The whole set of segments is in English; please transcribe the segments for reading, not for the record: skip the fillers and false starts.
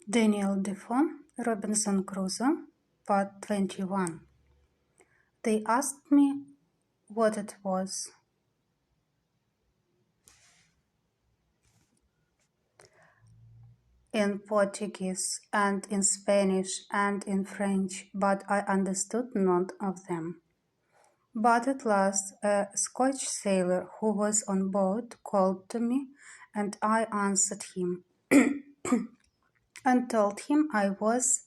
Daniel Defoe, Robinson Crusoe, Part 21. They asked me what it was. In Portuguese and in Spanish and in French, but I understood none of them. But at last a Scotch sailor who was on board called to me, and I answered him and told him I was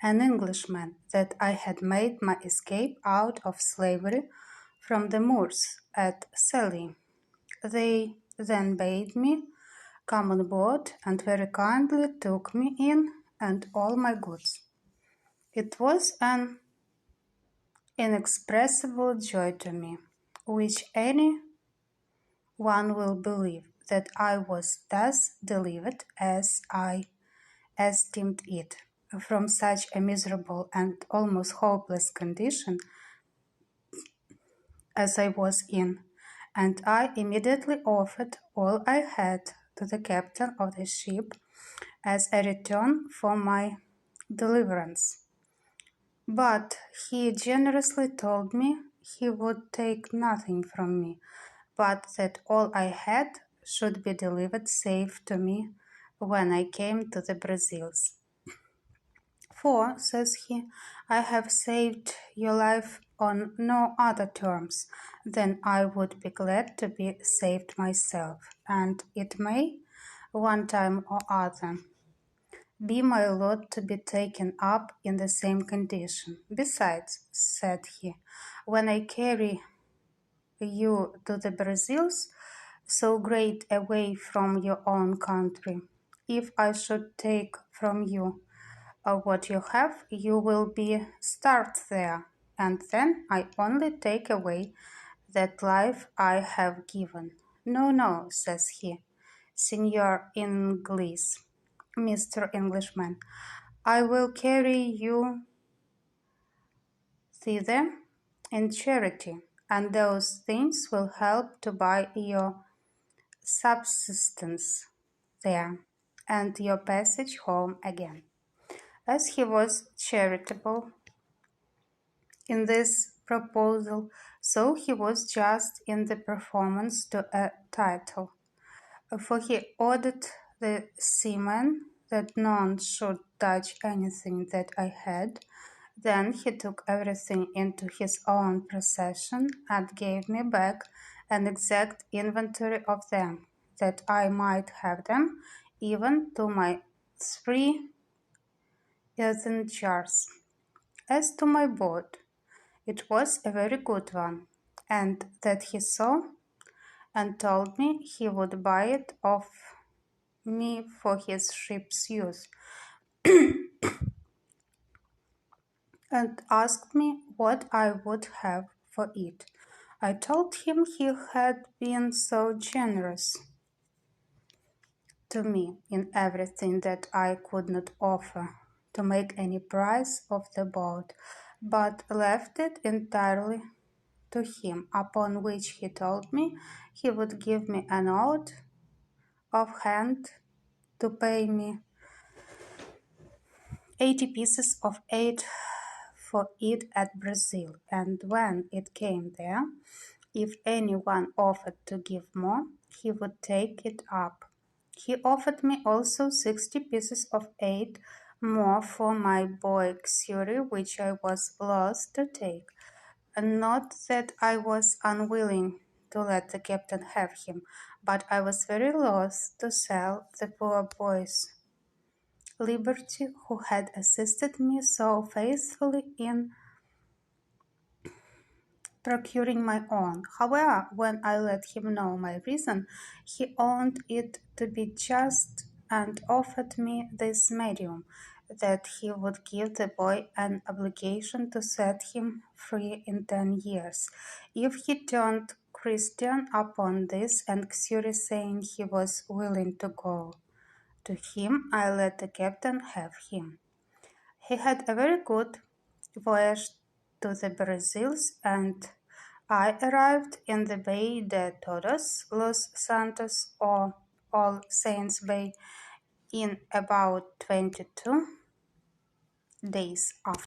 an Englishman, that I had made my escape out of slavery from the Moors at Selly. They then bade me come on board and very kindly took me in and all my goods. It was an inexpressible joy to me, which any one will believe, that I was thus delivered, as I esteemed it, from such a miserable and almost hopeless condition as I was in, and I immediately offered all I had to the captain of the ship as a return for my deliverance. But he generously told me he would take nothing from me, but that all I had should be delivered safe to me when I came to the Brazils. For, says he, I have saved your life on no other terms than I would be glad to be saved myself, and it may, one time or other, be my lot to be taken up in the same condition. Besides, said he, when I carry you to the Brazils, so great away from your own country, if I should take from you what you have, you will be starved there, and then I only take away that life I have given. No, no, says he, Signor Inglis, Mr. Englishman, I will carry you thither in charity, and those things will help to buy your subsistence there, and your passage home again. As he was charitable in this proposal, so he was just in the performance to a title, for he ordered the seamen that none should touch anything that I had. Then he took everything into his own possession and gave me back an exact inventory of them, that I might have them, even to my 3 earthen jars. As to my boat, it was a very good one, and that he saw and told me he would buy it of me for his ship's use, and asked me what I would have for it. I told him he had been so generous to me in everything that I could not offer to make any price of the boat, but left it entirely to him, upon which he told me he would give me a note of hand to pay me 80 pieces of 8 for it at Brazil, and when it came there, if any one offered to give more, he would take it up. He offered me also 60 pieces of 8 more for my boy Xuri, which I was loath to take. And not that I was unwilling to let the captain have him, but I was very loath to sell the poor boy's liberty, who had assisted me so faithfully in procuring my own. However, when I let him know my reason, he owned it to be just and offered me this medium, that he would give the boy an obligation to set him free in 10 years, if he turned Christian upon this, and Xuri saying he was willing to go to him, I let the captain have him. He had a very good voyage to the Brazils, and I arrived in the Bay de Todos Los Santos, or All Saints Bay, in about 22 days after.